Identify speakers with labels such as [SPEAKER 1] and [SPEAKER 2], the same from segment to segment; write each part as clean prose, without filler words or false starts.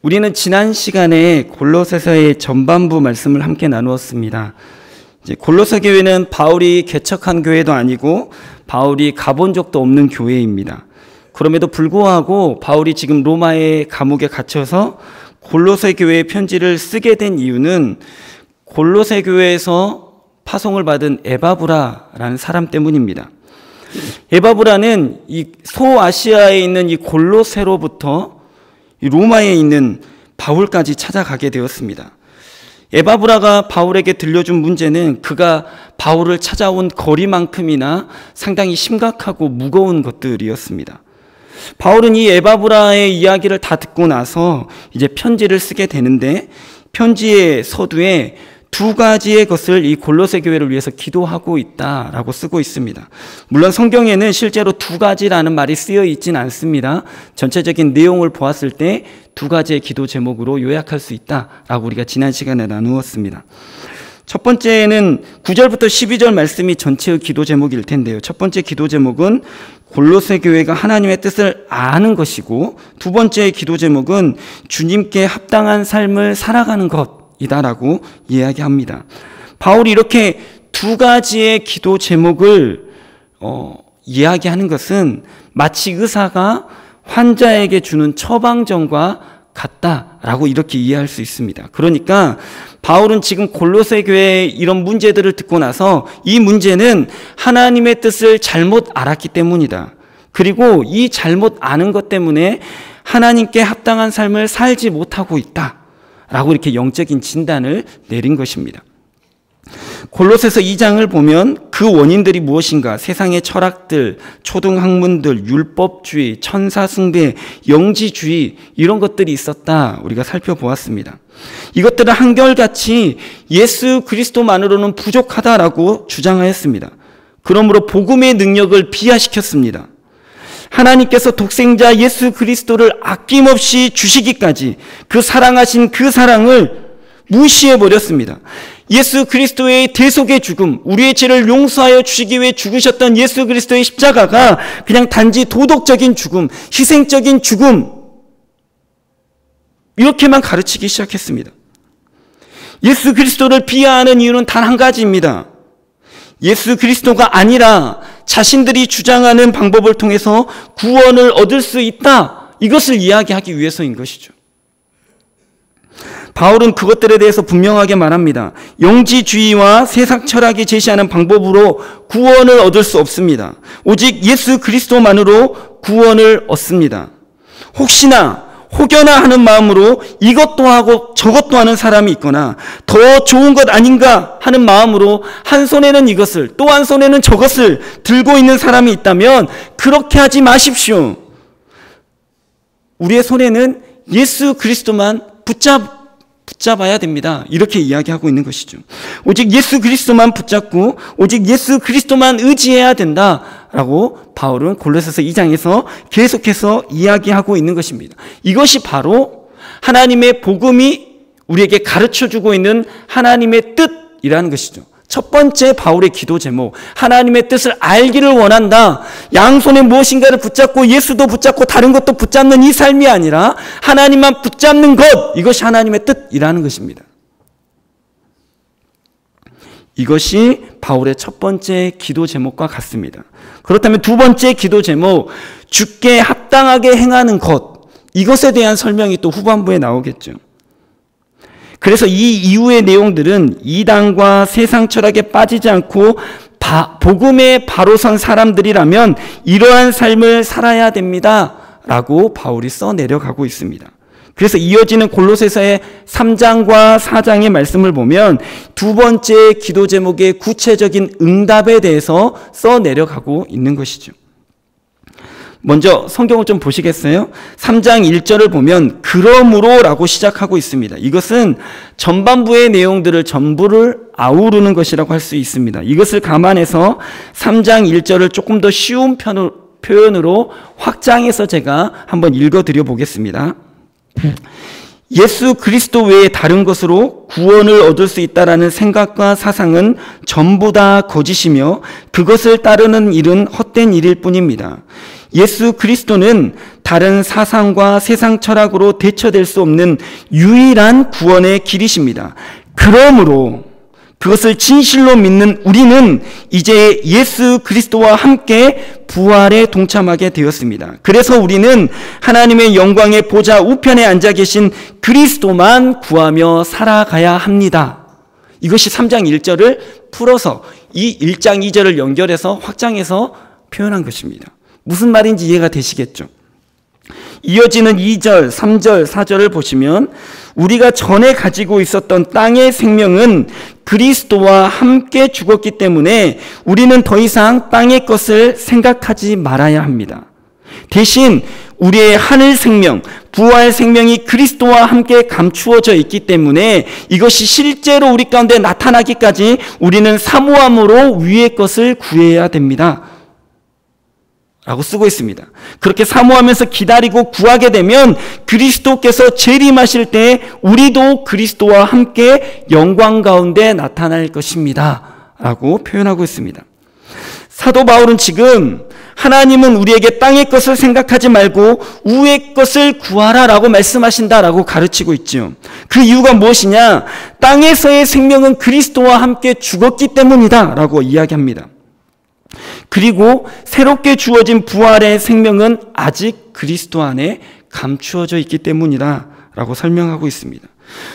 [SPEAKER 1] 우리는 지난 시간에 골로새서의 전반부 말씀을 함께 나누었습니다. 이제 골로새 교회는 바울이 개척한 교회도 아니고 바울이 가본 적도 없는 교회입니다. 그럼에도 불구하고 바울이 지금 로마의 감옥에 갇혀서 골로새 교회의 편지를 쓰게 된 이유는 골로새 교회에서 파송을 받은 에바브라라는 사람 때문입니다. 에바브라는 이 소아시아에 있는 이 골로새로부터 로마에 있는 바울까지 찾아가게 되었습니다. 에바브라가 바울에게 들려준 문제는 그가 바울을 찾아온 거리만큼이나 상당히 심각하고 무거운 것들이었습니다. 바울은 이 에바브라의 이야기를 다 듣고 나서 이제 편지를 쓰게 되는데, 편지의 서두에 두 가지의 것을 이 골로새 교회를 위해서 기도하고 있다라고 쓰고 있습니다. 물론 성경에는 실제로 두 가지라는 말이 쓰여 있진 않습니다. 전체적인 내용을 보았을 때 두 가지의 기도 제목으로 요약할 수 있다라고 우리가 지난 시간에 나누었습니다. 첫 번째는 9절부터 12절 말씀이 전체의 기도 제목일 텐데요. 첫 번째 기도 제목은 골로새 교회가 하나님의 뜻을 아는 것이고, 두 번째의 기도 제목은 주님께 합당한 삶을 살아가는 것이다라고 이야기합니다. 바울이 이렇게 두 가지의 기도 제목을 이야기하는 것은 마치 의사가 환자에게 주는 처방전과 같다라고 이렇게 이해할 수 있습니다. 그러니까 바울은 지금 골로새 교회의 이런 문제들을 듣고 나서 이 문제는 하나님의 뜻을 잘못 알았기 때문이다. 그리고 이 잘못 아는 것 때문에 하나님께 합당한 삶을 살지 못하고 있다라고 이렇게 영적인 진단을 내린 것입니다. 골로새서 2장을 보면 그 원인들이 무엇인가, 세상의 철학들, 초등학문들, 율법주의, 천사숭배, 영지주의, 이런 것들이 있었다 우리가 살펴보았습니다. 이것들은 한결같이 예수 그리스도만으로는 부족하다라고 주장하였습니다. 그러므로 복음의 능력을 비하시켰습니다. 하나님께서 독생자 예수 그리스도를 아낌없이 주시기까지 그 사랑하신 그 사랑을 무시해버렸습니다. 예수 그리스도의 대속의 죽음, 우리의 죄를 용서하여 주시기 위해 죽으셨던 예수 그리스도의 십자가가 그냥 단지 도덕적인 죽음, 희생적인 죽음, 이렇게만 가르치기 시작했습니다. 예수 그리스도를 비하하는 이유는 단 한 가지입니다. 예수 그리스도가 아니라 자신들이 주장하는 방법을 통해서 구원을 얻을 수 있다, 이것을 이야기하기 위해서인 것이죠. 바울은 그것들에 대해서 분명하게 말합니다. 영지주의와 세상 철학이 제시하는 방법으로 구원을 얻을 수 없습니다. 오직 예수 그리스도만으로 구원을 얻습니다. 혹시나 혹여나 하는 마음으로 이것도 하고 저것도 하는 사람이 있거나 더 좋은 것 아닌가 하는 마음으로 한 손에는 이것을 또 한 손에는 저것을 들고 있는 사람이 있다면 그렇게 하지 마십시오. 우리의 손에는 예수 그리스도만 붙잡아야 됩니다. 이렇게 이야기하고 있는 것이죠. 오직 예수 그리스도만 붙잡고 오직 예수 그리스도만 의지해야 된다라고 바울은 골로새서 2장에서 계속해서 이야기하고 있는 것입니다. 이것이 바로 하나님의 복음이 우리에게 가르쳐주고 있는 하나님의 뜻이라는 것이죠. 첫 번째 바울의 기도 제목, 하나님의 뜻을 알기를 원한다. 양손에 무엇인가를 붙잡고 예수도 붙잡고 다른 것도 붙잡는 이 삶이 아니라 하나님만 붙잡는 것, 이것이 하나님의 뜻이라는 것입니다. 이것이 바울의 첫 번째 기도 제목과 같습니다. 그렇다면 두 번째 기도 제목, 주께 합당하게 행하는 것, 이것에 대한 설명이 또 후반부에 나오겠죠. 그래서 이 이후의 내용들은 이단과 세상 철학에 빠지지 않고 복음에 바로 선 사람들이라면 이러한 삶을 살아야 됩니다 라고 바울이 써내려가고 있습니다. 그래서 이어지는 골로새서의 3장과 4장의 말씀을 보면 두 번째 기도 제목의 구체적인 응답에 대해서 써내려가고 있는 것이죠. 먼저 성경을 좀 보시겠어요? 3장 1절을 보면 그러므로 라고 시작하고 있습니다. 이것은 전반부의 내용들을 전부를 아우르는 것이라고 할 수 있습니다. 이것을 감안해서 3장 1절을 조금 더 쉬운 표현으로 확장해서 제가 한번 읽어드려 보겠습니다. 예수 그리스도 외에 다른 것으로 구원을 얻을 수 있다라는 생각과 사상은 전부 다 거짓이며 그것을 따르는 일은 헛된 일일 뿐입니다. 예수 그리스도는 다른 사상과 세상 철학으로 대처될 수 없는 유일한 구원의 길이십니다. 그러므로 그것을 진실로 믿는 우리는 이제 예수 그리스도와 함께 부활에 동참하게 되었습니다. 그래서 우리는 하나님의 영광의 보좌 우편에 앉아 계신 그리스도만 구하며 살아가야 합니다. 이것이 3장 1절을 풀어서 이 1장 2절을 연결해서 확장해서 표현한 것입니다. 무슨 말인지 이해가 되시겠죠? 이어지는 2절, 3절, 4절을 보시면 우리가 전에 가지고 있었던 땅의 생명은 그리스도와 함께 죽었기 때문에 우리는 더 이상 땅의 것을 생각하지 말아야 합니다. 대신 우리의 하늘 생명, 부활 생명이 그리스도와 함께 감추어져 있기 때문에 이것이 실제로 우리 가운데 나타나기까지 우리는 사모함으로 위의 것을 구해야 됩니다. 라고 쓰고 있습니다. 그렇게 사모하면서 기다리고 구하게 되면 그리스도께서 재림하실 때 우리도 그리스도와 함께 영광 가운데 나타날 것입니다. 라고 표현하고 있습니다. 사도 바울은 지금 하나님은 우리에게 땅의 것을 생각하지 말고 우의 것을 구하라라고 말씀하신다라고 가르치고 있죠. 그 이유가 무엇이냐? 땅에서의 생명은 그리스도와 함께 죽었기 때문이다라고 이야기합니다. 그리고 새롭게 주어진 부활의 생명은 아직 그리스도 안에 감추어져 있기 때문이다라고 설명하고 있습니다.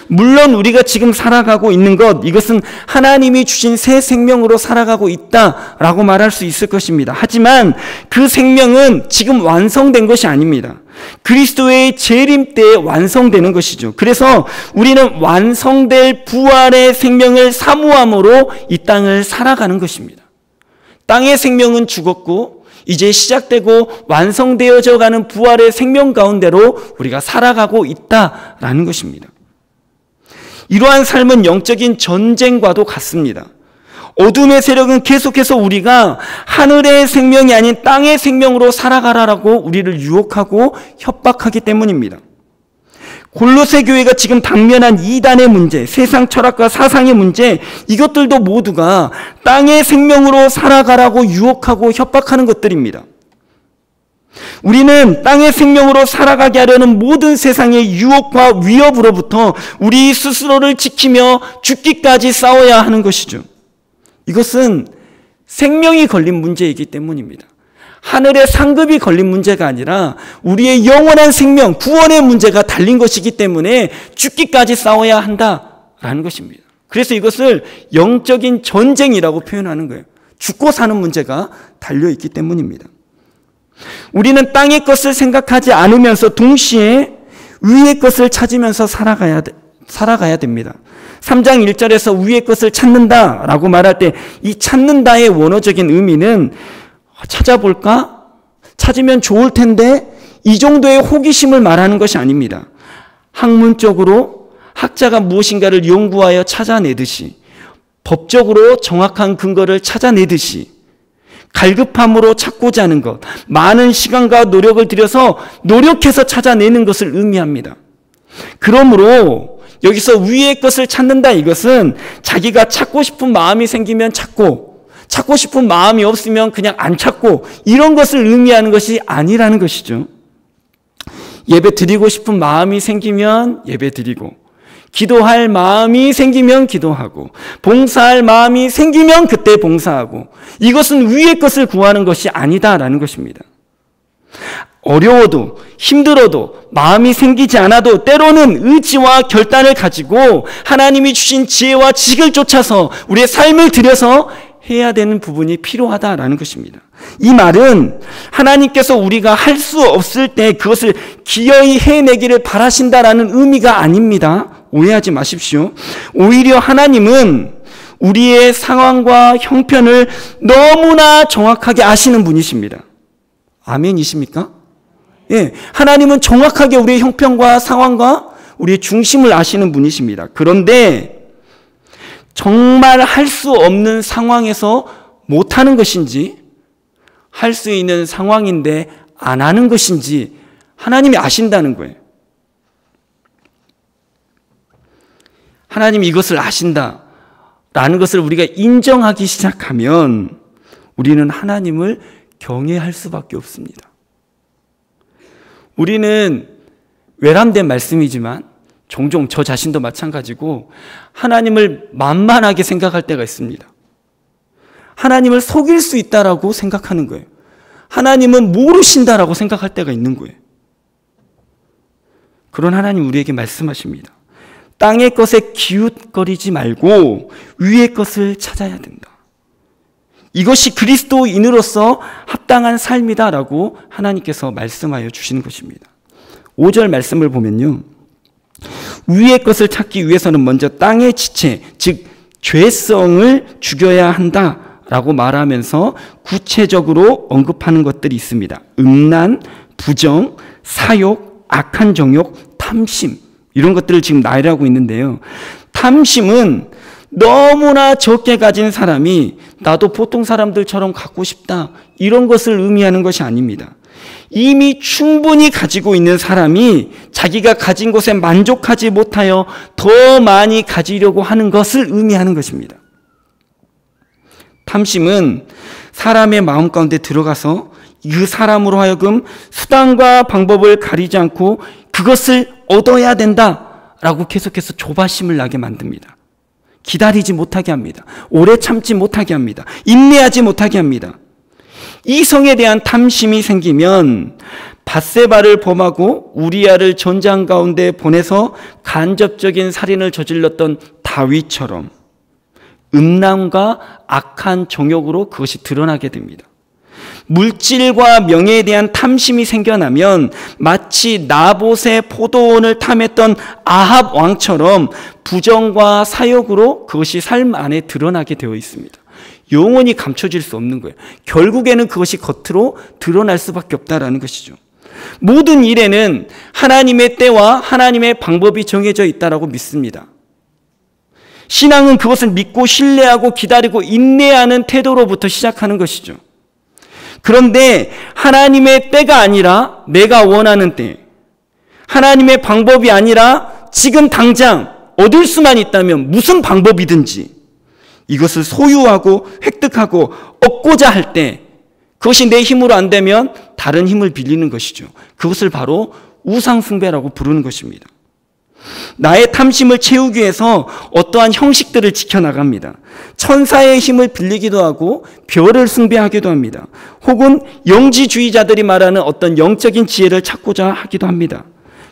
[SPEAKER 1] 물론 우리가 지금 살아가고 있는 것, 이것은 하나님이 주신 새 생명으로 살아가고 있다라고 말할 수 있을 것입니다. 하지만 그 생명은 지금 완성된 것이 아닙니다. 그리스도의 재림 때 완성되는 것이죠. 그래서 우리는 완성될 부활의 생명을 사모함으로 이 땅을 살아가는 것입니다. 땅의 생명은 죽었고 이제 시작되고 완성되어져 가는 부활의 생명 가운데로 우리가 살아가고 있다라는 것입니다. 이러한 삶은 영적인 전쟁과도 같습니다. 어둠의 세력은 계속해서 우리가 하늘의 생명이 아닌 땅의 생명으로 살아가라라고 우리를 유혹하고 협박하기 때문입니다. 골로새 교회가 지금 당면한 이단의 문제, 세상 철학과 사상의 문제, 이것들도 모두가 땅의 생명으로 살아가라고 유혹하고 협박하는 것들입니다. 우리는 땅의 생명으로 살아가게 하려는 모든 세상의 유혹과 위협으로부터 우리 스스로를 지키며 죽기까지 싸워야 하는 것이죠. 이것은 생명이 걸린 문제이기 때문입니다. 하늘의 상급이 걸린 문제가 아니라 우리의 영원한 생명, 구원의 문제가 달린 것이기 때문에 죽기까지 싸워야 한다라는 것입니다. 그래서 이것을 영적인 전쟁이라고 표현하는 거예요. 죽고 사는 문제가 달려있기 때문입니다. 우리는 땅의 것을 생각하지 않으면서 동시에 위의 것을 찾으면서 살아가야 됩니다. 3장 1절에서 위의 것을 찾는다라고 말할 때 이 찾는다의 원어적인 의미는 찾아볼까? 찾으면 좋을 텐데 이 정도의 호기심을 말하는 것이 아닙니다. 학문적으로 학자가 무엇인가를 연구하여 찾아내듯이 법적으로 정확한 근거를 찾아내듯이 갈급함으로 찾고자 하는 것, 많은 시간과 노력을 들여서 노력해서 찾아내는 것을 의미합니다. 그러므로 여기서 위의 것을 찾는다, 이것은 자기가 찾고 싶은 마음이 생기면 찾고 싶은 마음이 없으면 그냥 안 찾고 이런 것을 의미하는 것이 아니라는 것이죠. 예배 드리고 싶은 마음이 생기면 예배 드리고, 기도할 마음이 생기면 기도하고, 봉사할 마음이 생기면 그때 봉사하고, 이것은 위의 것을 구하는 것이 아니다라는 것입니다. 어려워도 힘들어도 마음이 생기지 않아도 때로는 의지와 결단을 가지고 하나님이 주신 지혜와 지식을 쫓아서 우리의 삶을 들여서 해야 되는 부분이 필요하다라는 것입니다. 이 말은 하나님께서 우리가 할 수 없을 때 그것을 기어이 해내기를 바라신다라는 의미가 아닙니다. 오해하지 마십시오. 오히려 하나님은 우리의 상황과 형편을 너무나 정확하게 아시는 분이십니다. 아멘이십니까? 예, 하나님은 정확하게 우리의 형편과 상황과 우리의 중심을 아시는 분이십니다. 그런데 정말 할 수 없는 상황에서 못하는 것인지, 할 수 있는 상황인데 안 하는 것인지 하나님이 아신다는 거예요. 하나님이 이것을 아신다라는 것을 우리가 인정하기 시작하면 우리는 하나님을 경외할 수밖에 없습니다. 우리는 외람된 말씀이지만 종종 저 자신도 마찬가지고 하나님을 만만하게 생각할 때가 있습니다. 하나님을 속일 수 있다라고 생각하는 거예요. 하나님은 모르신다라고 생각할 때가 있는 거예요. 그런 하나님 우리에게 말씀하십니다. 땅의 것에 기웃거리지 말고 위의 것을 찾아야 된다. 이것이 그리스도인으로서 합당한 삶이다라고 하나님께서 말씀하여 주시는 것입니다. 5절 말씀을 보면요. 위의 것을 찾기 위해서는 먼저 땅의 지체, 즉 죄성을 죽여야 한다라고 말하면서 구체적으로 언급하는 것들이 있습니다. 음란, 부정, 사욕, 악한 정욕, 탐심, 이런 것들을 지금 나열하고 있는데요. 탐심은 너무나 적게 가진 사람이 나도 보통 사람들처럼 갖고 싶다, 이런 것을 의미하는 것이 아닙니다. 이미 충분히 가지고 있는 사람이 자기가 가진 것에 만족하지 못하여 더 많이 가지려고 하는 것을 의미하는 것입니다. 탐심은 사람의 마음 가운데 들어가서 그 사람으로 하여금 수단과 방법을 가리지 않고 그것을 얻어야 된다라고 계속해서 조바심을 나게 만듭니다. 기다리지 못하게 합니다. 오래 참지 못하게 합니다. 인내하지 못하게 합니다. 이성에 대한 탐심이 생기면 밧세바를 범하고 우리아를 전장 가운데 보내서 간접적인 살인을 저질렀던 다윗처럼 음란과 악한 정욕으로 그것이 드러나게 됩니다. 물질과 명예에 대한 탐심이 생겨나면 마치 나봇의 포도원을 탐했던 아합 왕처럼 부정과 사욕으로 그것이 삶 안에 드러나게 되어 있습니다. 영원히 감춰질 수 없는 거예요. 결국에는 그것이 겉으로 드러날 수밖에 없다라는 것이죠. 모든 일에는 하나님의 때와 하나님의 방법이 정해져 있다라고 믿습니다. 신앙은 그것을 믿고 신뢰하고 기다리고 인내하는 태도로부터 시작하는 것이죠. 그런데 하나님의 때가 아니라 내가 원하는 때, 하나님의 방법이 아니라 지금 당장 얻을 수만 있다면 무슨 방법이든지 이것을 소유하고 획득하고 얻고자 할 때 그것이 내 힘으로 안 되면 다른 힘을 빌리는 것이죠. 그것을 바로 우상숭배라고 부르는 것입니다. 나의 탐심을 채우기 위해서 어떠한 형식들을 지켜나갑니다. 천사의 힘을 빌리기도 하고 별을 숭배하기도 합니다. 혹은 영지주의자들이 말하는 어떤 영적인 지혜를 찾고자 하기도 합니다.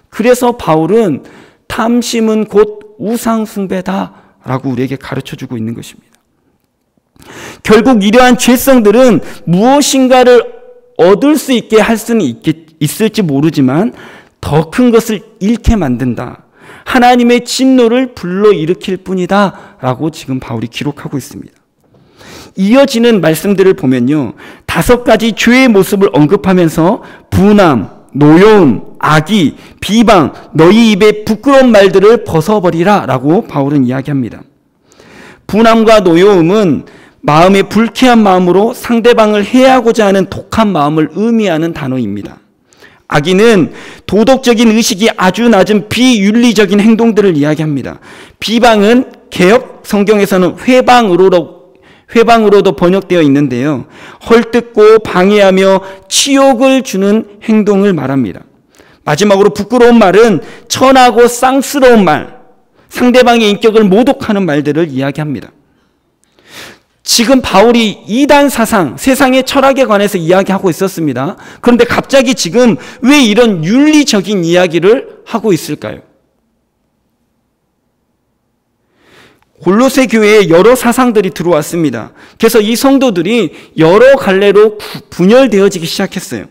[SPEAKER 1] 그래서 바울은 탐심은 곧 우상숭배다라고 우리에게 가르쳐주고 있는 것입니다. 결국 이러한 죄성들은 무엇인가를 얻을 수 있게 할 수는 있을지 모르지만 더 큰 것을 잃게 만든다. 하나님의 진노를 불러일으킬 뿐이다 라고 지금 바울이 기록하고 있습니다. 이어지는 말씀들을 보면요, 5가지 죄의 모습을 언급하면서 분함, 노여움, 악의, 비방, 너희 입에 부끄러운 말들을 벗어버리라 라고 바울은 이야기합니다. 분함과 노여움은 마음의 불쾌한 마음으로 상대방을 해하고자 하는 독한 마음을 의미하는 단어입니다. 악의는 도덕적인 의식이 아주 낮은 비윤리적인 행동들을 이야기합니다. 비방은 개역 성경에서는 회방으로도 번역되어 있는데요. 헐뜯고 방해하며 치욕을 주는 행동을 말합니다. 마지막으로 부끄러운 말은 천하고 쌍스러운 말, 상대방의 인격을 모독하는 말들을 이야기합니다. 지금 바울이 이단 사상, 세상의 철학에 관해서 이야기하고 있었습니다. 그런데 갑자기 지금 왜 이런 윤리적인 이야기를 하고 있을까요? 골로새 교회에 여러 사상들이 들어왔습니다. 그래서 이 성도들이 여러 갈래로 분열되어지기 시작했어요.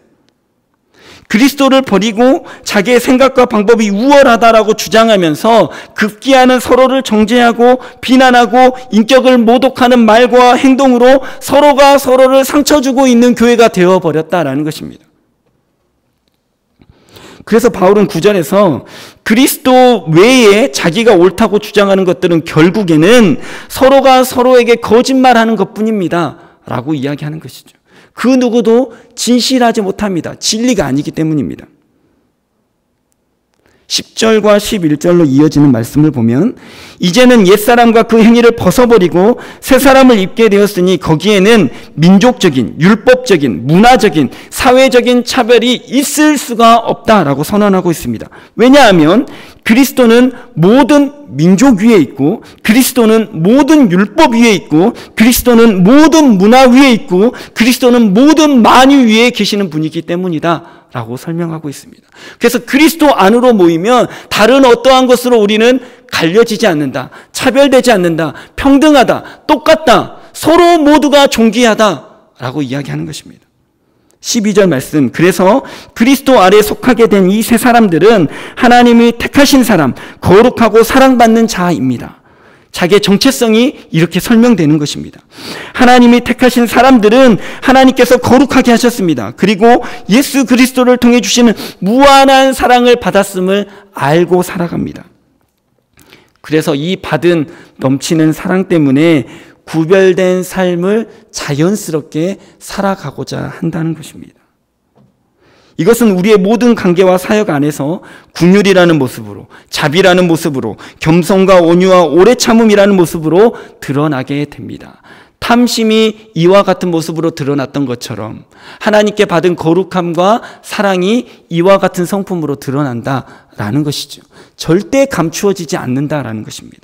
[SPEAKER 1] 그리스도를 버리고 자기의 생각과 방법이 우월하다라고 주장하면서 급기야는 서로를 정죄하고 비난하고 인격을 모독하는 말과 행동으로 서로가 서로를 상처 주고 있는 교회가 되어버렸다라는 것입니다. 그래서 바울은 9절에서 그리스도 외에 자기가 옳다고 주장하는 것들은 결국에는 서로가 서로에게 거짓말하는 것뿐입니다 라고 이야기하는 것이죠. 그 누구도 진실하지 못합니다. 진리가 아니기 때문입니다. 10절과 11절로 이어지는 말씀을 보면 이제는 옛사람과 그 행위를 벗어버리고 새 사람을 입게 되었으니 거기에는 민족적인, 율법적인, 문화적인, 사회적인 차별이 있을 수가 없다라고 선언하고 있습니다. 왜냐하면 그리스도는 모든 민족 위에 있고 그리스도는 모든 율법 위에 있고 그리스도는 모든 문화 위에 있고 그리스도는 모든 만유 위에 계시는 분이기 때문이다 라고 설명하고 있습니다. 그래서 그리스도 안으로 모이면 다른 어떠한 것으로 우리는 갈려지지 않는다, 차별되지 않는다, 평등하다, 똑같다, 서로 모두가 존귀하다 라고 이야기하는 것입니다. 12절 말씀, 그래서 그리스도 아래 속하게 된 이 세 사람들은 하나님이 택하신 사람, 거룩하고 사랑받는 자입니다. 자기의 정체성이 이렇게 설명되는 것입니다. 하나님이 택하신 사람들은 하나님께서 거룩하게 하셨습니다. 그리고 예수 그리스도를 통해 주시는 무한한 사랑을 받았음을 알고 살아갑니다. 그래서 이 받은 넘치는 사랑 때문에 구별된 삶을 자연스럽게 살아가고자 한다는 것입니다. 이것은 우리의 모든 관계와 사역 안에서 긍휼이라는 모습으로, 자비라는 모습으로, 겸손과 온유와 오래 참음이라는 모습으로 드러나게 됩니다. 탐심이 이와 같은 모습으로 드러났던 것처럼 하나님께 받은 거룩함과 사랑이 이와 같은 성품으로 드러난다라는 것이죠. 절대 감추어지지 않는다라는 것입니다.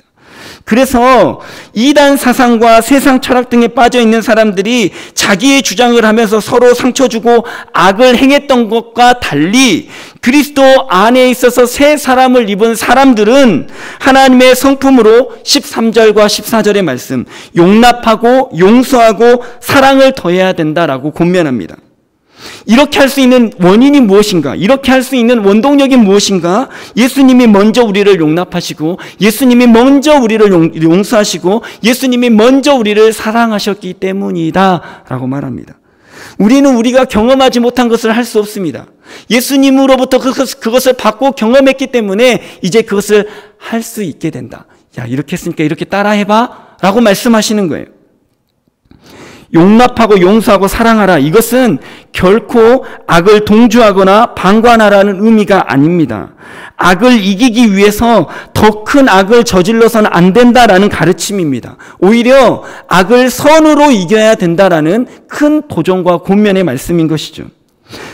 [SPEAKER 1] 그래서 이단 사상과 세상 철학 등에 빠져 있는 사람들이 자기의 주장을 하면서 서로 상처 주고 악을 행했던 것과 달리 그리스도 안에 있어서 새 사람을 입은 사람들은 하나님의 성품으로 13절과 14절의 말씀, 용납하고 용서하고 사랑을 더해야 된다라고 권면합니다. 이렇게 할 수 있는 원인이 무엇인가? 이렇게 할 수 있는 원동력이 무엇인가? 예수님이 먼저 우리를 용납하시고 예수님이 먼저 우리를 용서하시고 예수님이 먼저 우리를 사랑하셨기 때문이다 라고 말합니다. 우리는 우리가 경험하지 못한 것을 할 수 없습니다. 예수님으로부터 그것을 받고 경험했기 때문에 이제 그것을 할 수 있게 된다. 야, 이렇게 했으니까 이렇게 따라해봐 라고 말씀하시는 거예요. 용납하고 용서하고 사랑하라. 이것은 결코 악을 동조하거나 방관하라는 의미가 아닙니다. 악을 이기기 위해서 더 큰 악을 저질러서는 안 된다라는 가르침입니다. 오히려 악을 선으로 이겨야 된다라는 큰 도전과 권면의 말씀인 것이죠.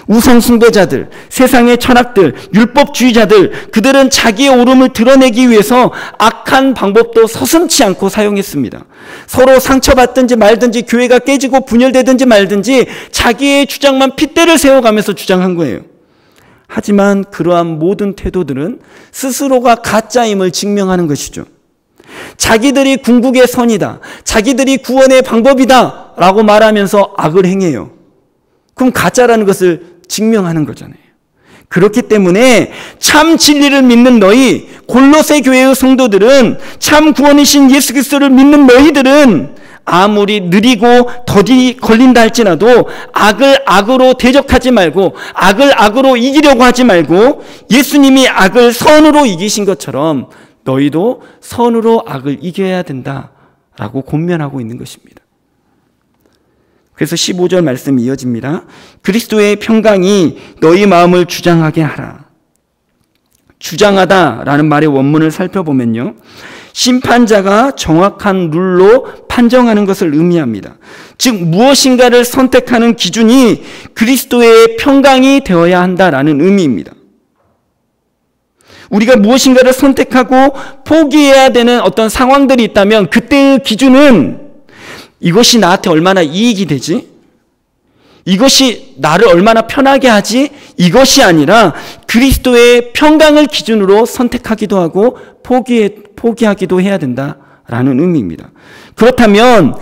[SPEAKER 1] 우상 숭배자들, 세상의 철학들, 율법주의자들, 그들은 자기의 옳음을 드러내기 위해서 악한 방법도 서슴지 않고 사용했습니다. 서로 상처받든지 말든지 교회가 깨지고 분열되든지 말든지 자기의 주장만 핏대를 세워가면서 주장한 거예요. 하지만 그러한 모든 태도들은 스스로가 가짜임을 증명하는 것이죠. 자기들이 궁극의 선이다, 자기들이 구원의 방법이다 라고 말하면서 악을 행해요. 그럼 가짜라는 것을 증명하는 거잖아요. 그렇기 때문에 참 진리를 믿는 너희, 골로새 교회의 성도들은, 참 구원이신 예수 그리스도를 믿는 너희들은 아무리 느리고 더디 걸린다 할지라도 악을 악으로 대적하지 말고 악을 악으로 이기려고 하지 말고 예수님이 악을 선으로 이기신 것처럼 너희도 선으로 악을 이겨야 된다라고 권면하고 있는 것입니다. 그래서 15절 말씀이 이어집니다. 그리스도의 평강이 너희 마음을 주장하게 하라. 주장하다라는 말의 원문을 살펴보면요, 심판자가 정확한 룰로 판정하는 것을 의미합니다. 즉 무엇인가를 선택하는 기준이 그리스도의 평강이 되어야 한다라는 의미입니다. 우리가 무엇인가를 선택하고 포기해야 되는 어떤 상황들이 있다면 그때의 기준은 이것이 나한테 얼마나 이익이 되지? 이것이 나를 얼마나 편하게 하지? 이것이 아니라 그리스도의 평강을 기준으로 선택하기도 하고 포기하기도 해야 된다라는 의미입니다. 그렇다면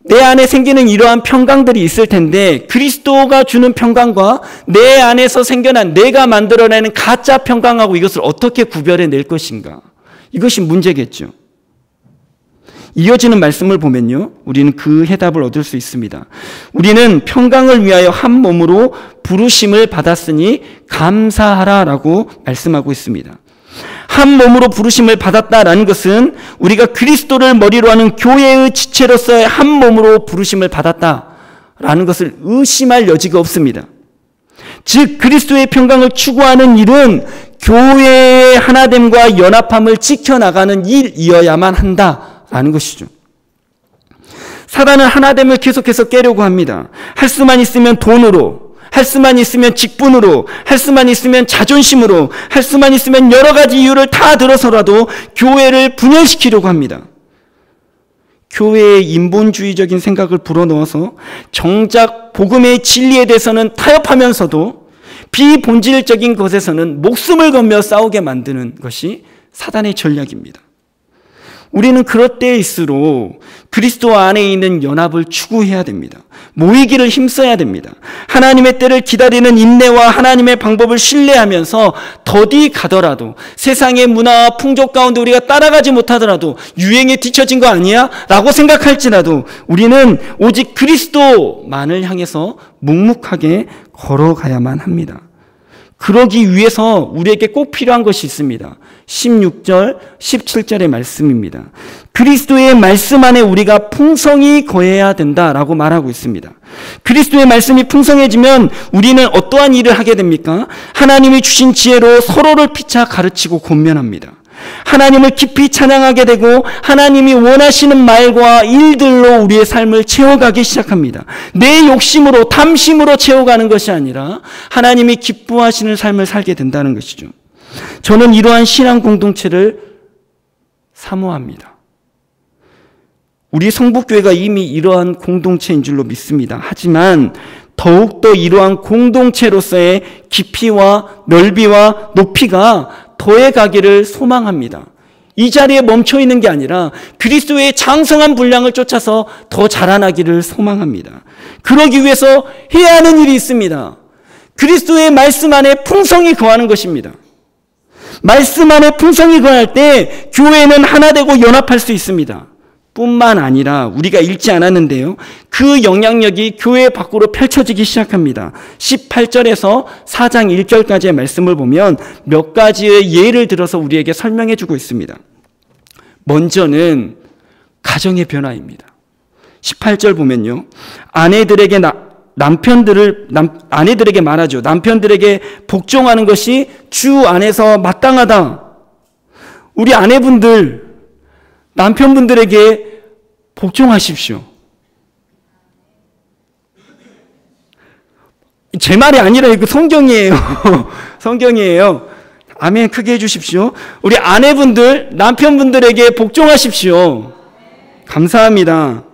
[SPEAKER 1] 내 안에 생기는 이러한 평강들이 있을 텐데 그리스도가 주는 평강과 내 안에서 생겨난 내가 만들어내는 가짜 평강하고 이것을 어떻게 구별해낼 것인가? 이것이 문제겠죠. 이어지는 말씀을 보면요, 우리는 그 해답을 얻을 수 있습니다. 우리는 평강을 위하여 한 몸으로 부르심을 받았으니 감사하라라고 말씀하고 있습니다. 한 몸으로 부르심을 받았다라는 것은 우리가 그리스도를 머리로 하는 교회의 지체로서의 한 몸으로 부르심을 받았다라는 것을 의심할 여지가 없습니다. 즉 그리스도의 평강을 추구하는 일은 교회의 하나됨과 연합함을 지켜나가는 일이어야만 한다라는 것이죠. 사단은 하나됨을 계속해서 깨려고 합니다. 할 수만 있으면 돈으로, 할 수만 있으면 직분으로, 할 수만 있으면 자존심으로, 할 수만 있으면 여러 가지 이유를 다 들어서라도 교회를 분열시키려고 합니다. 교회의 인본주의적인 생각을 불어넣어서 정작 복음의 진리에 대해서는 타협하면서도 비본질적인 것에서는 목숨을 걸며 싸우게 만드는 것이 사단의 전략입니다. 우리는 그럴 때일수록 그리스도 안에 있는 연합을 추구해야 됩니다. 모이기를 힘써야 됩니다. 하나님의 때를 기다리는 인내와 하나님의 방법을 신뢰하면서 더디 가더라도 세상의 문화와 풍족 가운데 우리가 따라가지 못하더라도 유행에 뒤처진 거 아니야? 라고 생각할지라도 우리는 오직 그리스도만을 향해서 묵묵하게 걸어가야만 합니다. 그러기 위해서 우리에게 꼭 필요한 것이 있습니다. 16절, 17절의 말씀입니다. 그리스도의 말씀 안에 우리가 풍성히 거해야 된다라고 말하고 있습니다. 그리스도의 말씀이 풍성해지면 우리는 어떠한 일을 하게 됩니까? 하나님이 주신 지혜로 서로를 피차 가르치고 권면합니다. 하나님을 깊이 찬양하게 되고 하나님이 원하시는 말과 일들로 우리의 삶을 채워가기 시작합니다. 내 욕심으로 탐심으로 채워가는 것이 아니라 하나님이 기뻐하시는 삶을 살게 된다는 것이죠. 저는 이러한 신앙 공동체를 사모합니다. 우리 성북교회가 이미 이러한 공동체인 줄로 믿습니다. 하지만 더욱더 이러한 공동체로서의 깊이와 넓이와 높이가 더해가기를 소망합니다. 이 자리에 멈춰 있는 게 아니라 그리스도의 장성한 분량을 쫓아서 더 자라나기를 소망합니다. 그러기 위해서 해야 하는 일이 있습니다. 그리스도의 말씀 안에 풍성히 거하는 것입니다. 말씀 안에 풍성히 거할 때 교회는 하나 되고 연합할 수 있습니다. 뿐만 아니라 우리가 읽지 않았는데요. 그 영향력이 교회 밖으로 펼쳐지기 시작합니다. 18절에서 4장 1절까지의 말씀을 보면 몇 가지의 예를 들어서 우리에게 설명해 주고 있습니다. 먼저는 가정의 변화입니다. 18절 보면요. 아내들에게 말하죠. 남편들에게 복종하는 것이 주 안에서 마땅하다. 우리 아내분들, 남편분들에게 복종하십시오. 제 말이 아니라 이거 성경이에요. 성경이에요. 아멘 크게 해주십시오. 우리 아내분들, 남편분들에게 복종하십시오. 감사합니다.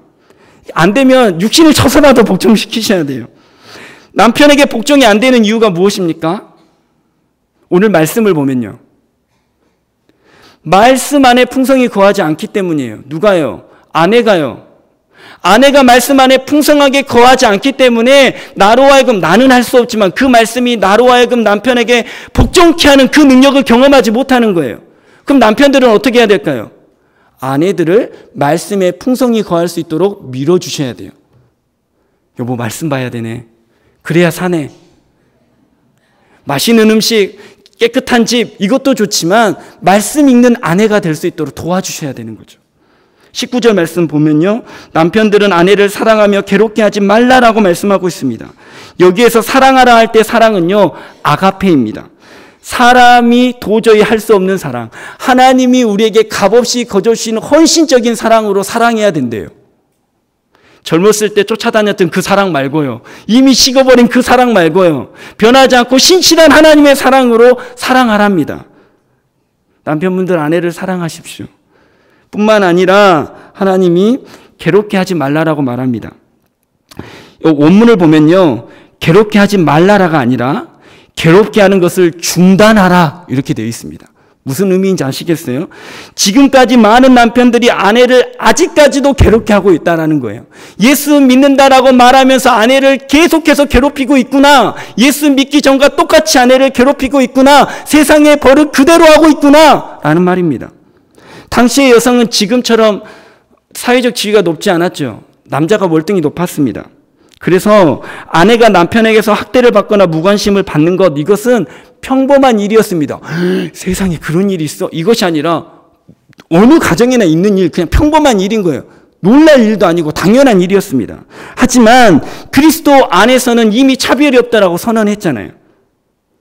[SPEAKER 1] 안 되면 육신을 쳐서라도 복종시키셔야 돼요. 남편에게 복종이 안 되는 이유가 무엇입니까? 오늘 말씀을 보면요. 말씀 안에 풍성히 거하지 않기 때문이에요. 누가요? 아내가요. 아내가 말씀 안에 풍성하게 거하지 않기 때문에 나로 하여금 나는 할 수 없지만 그 말씀이 나로 하여금 남편에게 복종케 하는 그 능력을 경험하지 못하는 거예요. 그럼 남편들은 어떻게 해야 될까요? 아내들을 말씀에 풍성히 거할 수 있도록 밀어주셔야 돼요. 여보 말씀 봐야 되네. 그래야 사네. 맛있는 음식, 깨끗한 집 이것도 좋지만 말씀 읽는 아내가 될 수 있도록 도와주셔야 되는 거죠. 19절 말씀 보면요. 남편들은 아내를 사랑하며 괴롭게 하지 말라라고 말씀하고 있습니다. 여기에서 사랑하라 할 때 사랑은요. 아가페입니다. 사람이 도저히 할 수 없는 사랑. 하나님이 우리에게 값없이 거저주시는 헌신적인 사랑으로 사랑해야 된대요. 젊었을 때 쫓아다녔던 그 사랑 말고요. 이미 식어버린 그 사랑 말고요. 변하지 않고 신실한 하나님의 사랑으로 사랑하랍니다. 남편분들 아내를 사랑하십시오. 뿐만 아니라 하나님이 괴롭게 하지 말라라고 말합니다. 원문을 보면요. 괴롭게 하지 말라라가 아니라 괴롭게 하는 것을 중단하라 이렇게 되어 있습니다. 무슨 의미인지 아시겠어요? 지금까지 많은 남편들이 아내를 아직까지도 괴롭게 하고 있다는 거예요. 예수 믿는다라고 말하면서 아내를 계속해서 괴롭히고 있구나. 예수 믿기 전과 똑같이 아내를 괴롭히고 있구나. 세상의 버릇 그대로 하고 있구나 라는 말입니다. 당시의 여성은 지금처럼 사회적 지위가 높지 않았죠. 남자가 월등히 높았습니다. 그래서 아내가 남편에게서 학대를 받거나 무관심을 받는 것, 이것은 평범한 일이었습니다. 세상에 그런 일이 있어? 이것이 아니라 어느 가정에나 있는 일, 그냥 평범한 일인 거예요. 놀랄 일도 아니고 당연한 일이었습니다. 하지만 그리스도 안에서는 이미 차별이 없다라고 선언했잖아요.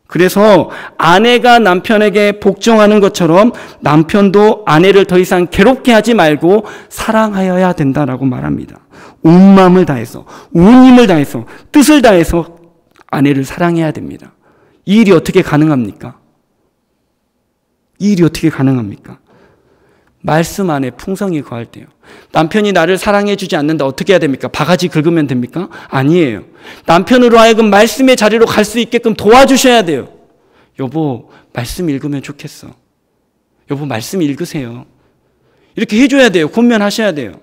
[SPEAKER 1] 그래서 아내가 남편에게 복종하는 것처럼 남편도 아내를 더 이상 괴롭게 하지 말고 사랑하여야 된다라고 말합니다. 온 마음을 다해서, 온 힘을 다해서, 뜻을 다해서 아내를 사랑해야 됩니다. 이 일이 어떻게 가능합니까? 이 일이 어떻게 가능합니까? 말씀 안에 풍성이 거할 때요. 남편이 나를 사랑해 주지 않는다. 어떻게 해야 됩니까? 바가지 긁으면 됩니까? 아니에요. 남편으로 하여금 말씀의 자리로 갈 수 있게끔 도와주셔야 돼요. 여보, 말씀 읽으면 좋겠어. 여보, 말씀 읽으세요. 이렇게 해줘야 돼요. 권면하셔야 돼요.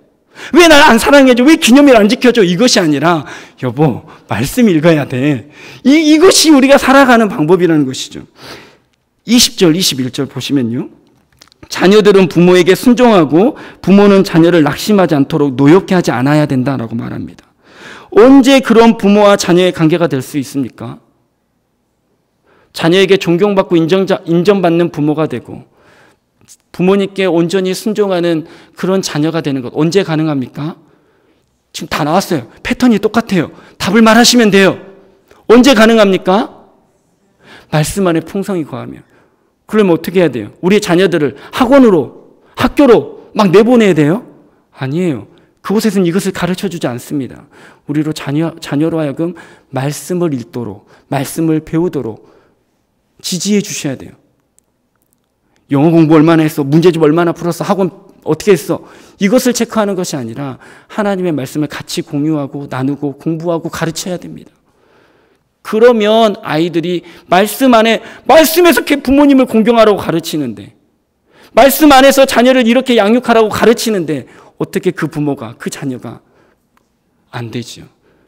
[SPEAKER 1] 왜 날 안 사랑해줘? 왜 기념일 안 지켜줘? 이것이 아니라 여보, 말씀 읽어야 돼. 이것이 우리가 살아가는 방법이라는 것이죠. 20절, 21절 보시면요. 자녀들은 부모에게 순종하고 부모는 자녀를 낙심하지 않도록 노엽게 하지 않아야 된다라고 말합니다. 언제 그런 부모와 자녀의 관계가 될 수 있습니까? 자녀에게 존경받고 인정받는 부모가 되고 부모님께 온전히 순종하는 그런 자녀가 되는 것 언제 가능합니까? 지금 다 나왔어요. 패턴이 똑같아요. 답을 말하시면 돼요. 언제 가능합니까? 말씀 안에 풍성이 거하며. 그러면 어떻게 해야 돼요? 우리의 자녀들을 학원으로, 학교로 막 내보내야 돼요? 아니에요. 그곳에서는 이것을 가르쳐주지 않습니다. 우리로 자녀로 하여금 말씀을 읽도록, 말씀을 배우도록 지지해 주셔야 돼요. 영어 공부 얼마나 했어? 문제집 얼마나 풀었어? 학원 어떻게 했어? 이것을 체크하는 것이 아니라 하나님의 말씀을 같이 공유하고 나누고 공부하고 가르쳐야 됩니다. 그러면 아이들이 말씀 안에, 말씀에서 부모님을 공경하라고 가르치는데, 말씀 안에서 자녀를 이렇게 양육하라고 가르치는데 어떻게 그 부모가, 그 자녀가 안 되죠.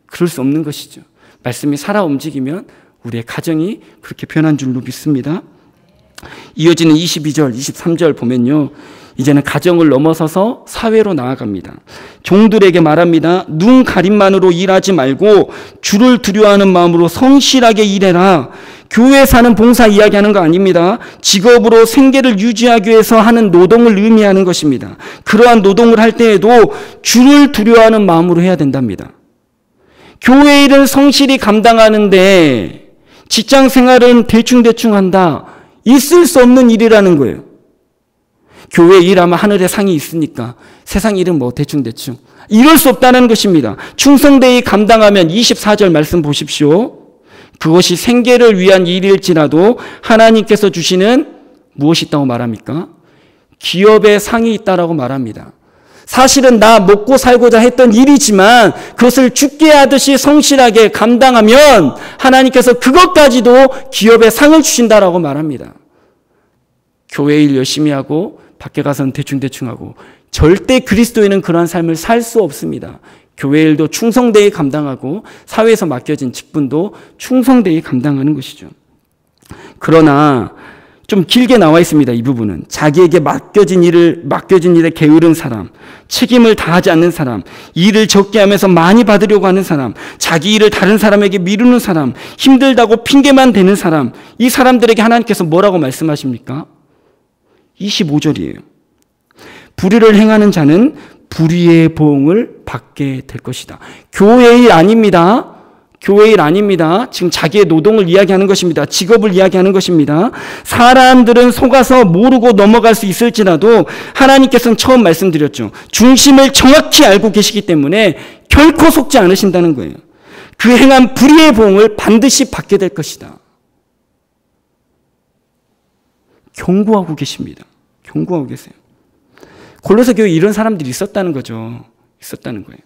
[SPEAKER 1] 그럴 수 없는 것이죠. 말씀이 살아 움직이면 우리의 가정이 그렇게 변한 줄로 믿습니다. 이어지는 22절, 23절 보면요. 이제는 가정을 넘어서서 사회로 나아갑니다. 종들에게 말합니다. 눈 가림만으로 일하지 말고 주를 두려워하는 마음으로 성실하게 일해라. 교회에 사는 봉사 이야기하는 거 아닙니다. 직업으로 생계를 유지하기 위해서 하는 노동을 의미하는 것입니다. 그러한 노동을 할 때에도 주를 두려워하는 마음으로 해야 된답니다. 교회 일은 성실히 감당하는데 직장 생활은 대충대충 한다. 있을 수 없는 일이라는 거예요. 교회 일하면 하늘에 상이 있으니까 세상 일은 뭐 대충대충. 이럴 수 없다는 것입니다. 충성되이 감당하면 24절 말씀 보십시오. 그것이 생계를 위한 일일지라도 하나님께서 주시는 무엇이 있다고 말합니까? 기업에 상이 있다라고 말합니다. 사실은 나 먹고 살고자 했던 일이지만 그것을 죽게 하듯이 성실하게 감당하면 하나님께서 그것까지도 기업에 상을 주신다라고 말합니다. 교회 일 열심히 하고 밖에 가서는 대충대충 하고 절대 그리스도인은 그러한 삶을 살 수 없습니다. 교회 일도 충성되이 감당하고 사회에서 맡겨진 직분도 충성되이 감당하는 것이죠. 그러나 좀 길게 나와 있습니다. 이 부분은 자기에게 맡겨진 일에 게으른 사람, 책임을 다하지 않는 사람, 일을 적게 하면서 많이 받으려고 하는 사람, 자기 일을 다른 사람에게 미루는 사람, 힘들다고 핑계만 대는 사람, 이 사람들에게 하나님께서 뭐라고 말씀하십니까? 25절이에요. 불의를 행하는 자는 불의의 보응을 받게 될 것이다. 교회 일 아닙니다. 교회 일 아닙니다. 지금 자기의 노동을 이야기하는 것입니다. 직업을 이야기하는 것입니다. 사람들은 속아서 모르고 넘어갈 수 있을지라도 하나님께서는 처음 말씀드렸죠. 중심을 정확히 알고 계시기 때문에 결코 속지 않으신다는 거예요. 그 행한 불의의 보응을 반드시 받게 될 것이다. 경고하고 계십니다. 경고하고 계세요. 골로새 교회에 이런 사람들이 있었다는 거죠. 있었다는 거예요.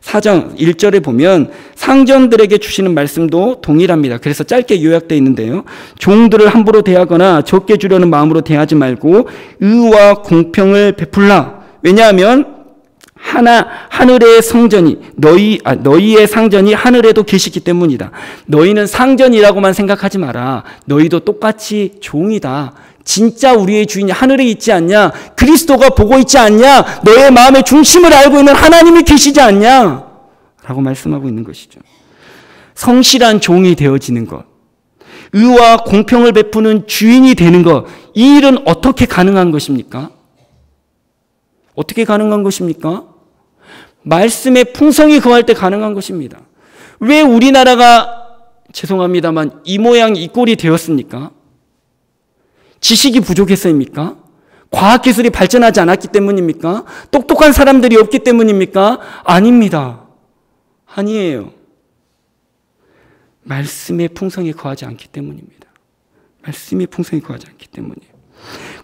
[SPEAKER 1] 4장 1절에 보면 상전들에게 주시는 말씀도 동일합니다. 그래서 짧게 요약되어 있는데요. 종들을 함부로 대하거나 적게 주려는 마음으로 대하지 말고 의와 공평을 베풀라. 왜냐하면 하늘의 성전이 너희의 상전이 하늘에도 계시기 때문이다. 너희는 상전이라고만 생각하지 마라. 너희도 똑같이 종이다. 진짜 우리의 주인이 하늘에 있지 않냐? 그리스도가 보고 있지 않냐? 너의 마음의 중심을 알고 있는 하나님이 계시지 않냐? 라고 말씀하고 있는 것이죠. 성실한 종이 되어지는 것, 의와 공평을 베푸는 주인이 되는 것, 이 일은 어떻게 가능한 것입니까? 어떻게 가능한 것입니까? 말씀의 풍성이 거할 때 가능한 것입니다. 왜 우리나라가 죄송합니다만 이 모양 이 꼴이 되었습니까? 지식이 부족해서입니까? 과학기술이 발전하지 않았기 때문입니까? 똑똑한 사람들이 없기 때문입니까? 아닙니다. 아니에요. 말씀의 풍성이 거하지 않기 때문입니다. 말씀의 풍성이 거하지 않기 때문이에요.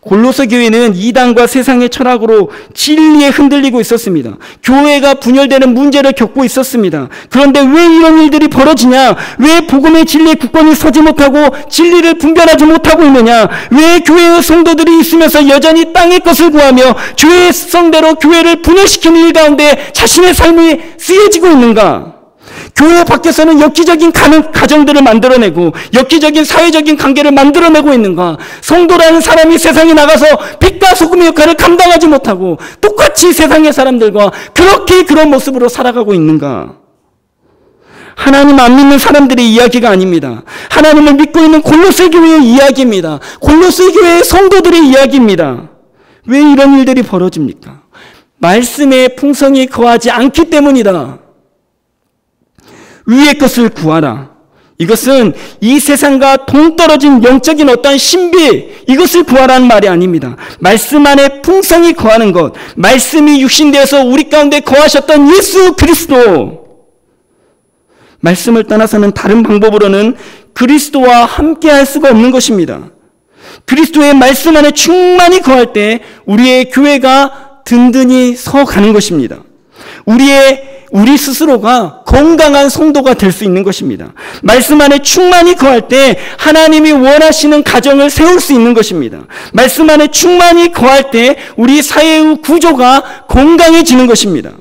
[SPEAKER 1] 골로새 교회는 이단과 세상의 철학으로 진리에 흔들리고 있었습니다. 교회가 분열되는 문제를 겪고 있었습니다. 그런데 왜 이런 일들이 벌어지냐? 왜 복음의 진리의 굳건히 서지 못하고 진리를 분별하지 못하고 있느냐? 왜 교회의 성도들이 있으면서 여전히 땅의 것을 구하며 죄의 습성대로 교회를 분열시키는 일 가운데 자신의 삶이 쓰여지고 있는가? 교회 밖에서는 엽기적인 가정들을 만들어내고 엽기적인 사회적인 관계를 만들어내고 있는가? 성도라는 사람이 세상에 나가서 빛과 소금의 역할을 감당하지 못하고 똑같이 세상의 사람들과 그렇게 그런 모습으로 살아가고 있는가? 하나님 안 믿는 사람들의 이야기가 아닙니다. 하나님을 믿고 있는 골로새 교회의 이야기입니다. 골로새 교회의 성도들의 이야기입니다. 왜 이런 일들이 벌어집니까? 말씀의 풍성이 거하지 않기 때문이다. 위의 것을 구하라. 이것은 이 세상과 동떨어진 영적인 어떤 신비, 이것을 구하라는 말이 아닙니다. 말씀 안에 풍성이 거하는 것, 말씀이 육신되어서 우리 가운데 거하셨던 예수 그리스도. 말씀을 떠나서는 다른 방법으로는 그리스도와 함께 할 수가 없는 것입니다. 그리스도의 말씀 안에 충만히 거할 때 우리의 교회가 든든히 서가는 것입니다. 우리 스스로가 건강한 성도가 될 수 있는 것입니다. 말씀 안에 충만히 거할 때 하나님이 원하시는 가정을 세울 수 있는 것입니다. 말씀 안에 충만히 거할 때 우리 사회의 구조가 건강해지는 것입니다.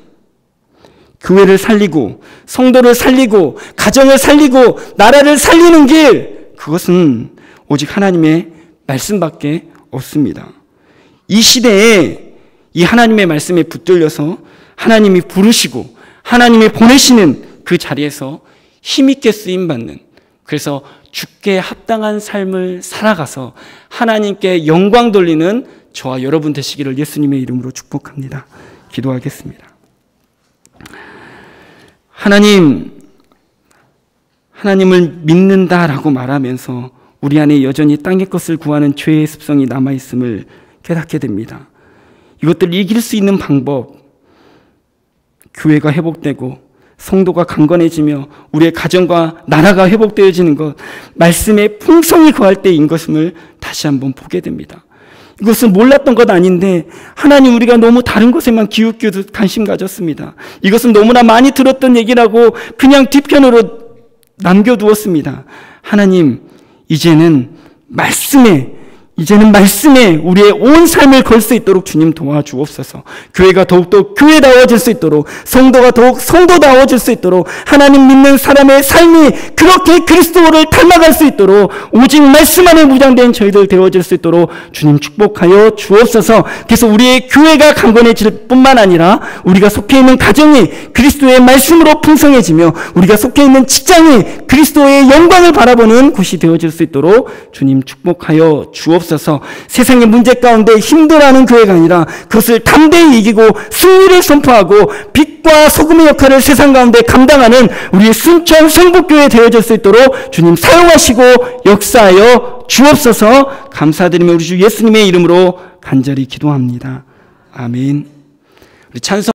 [SPEAKER 1] 교회를 살리고 성도를 살리고 가정을 살리고 나라를 살리는 길, 그것은 오직 하나님의 말씀밖에 없습니다. 이 시대에 이 하나님의 말씀에 붙들려서 하나님이 부르시고 하나님이 보내시는 그 자리에서 힘있게 쓰임받는, 그래서 주께 합당한 삶을 살아가서 하나님께 영광 돌리는 저와 여러분 되시기를 예수님의 이름으로 축복합니다. 기도하겠습니다. 하나님을 믿는다라고 말하면서 우리 안에 여전히 땅의 것을 구하는 죄의 습성이 남아있음을 깨닫게 됩니다. 이것들을 이길 수 있는 방법, 교회가 회복되고 성도가 강건해지며 우리의 가정과 나라가 회복되어지는 것, 말씀의 풍성이 거할 때인 것임을 다시 한번 보게 됩니다. 이것은 몰랐던 것 아닌데 하나님 우리가 너무 다른 것에만 기웃기웃 관심 가졌습니다. 이것은 너무나 많이 들었던 얘기라고 그냥 뒤편으로 남겨두었습니다. 하나님, 이제는 말씀에 우리의 온 삶을 걸 수 있도록 주님 도와주옵소서. 교회가 더욱더 교회다워질 수 있도록, 성도가 더욱 성도다워질 수 있도록, 하나님 믿는 사람의 삶이 그렇게 그리스도를 닮아갈 수 있도록 오직 말씀 안에 무장된 저희들 되어질 수 있도록 주님 축복하여 주옵소서. 그래서 우리의 교회가 강건해질 뿐만 아니라 우리가 속해 있는 가정이 그리스도의 말씀으로 풍성해지며 우리가 속해 있는 직장이 그리스도의 영광을 바라보는 곳이 되어질 수 있도록 주님 축복하여 주옵소서. 세상의 문제 가운데 힘들어하는 교회가 아니라 그것을 담대히 이기고 승리를 선포하고 빛과 소금의 역할을 세상 가운데 감당하는 우리의 순천 성북교회 되어질 수 있도록 주님 사용하시고 역사하여 주옵소서. 감사드리며 우리 주 예수님의 이름으로 간절히 기도합니다. 아멘. 우리 찬송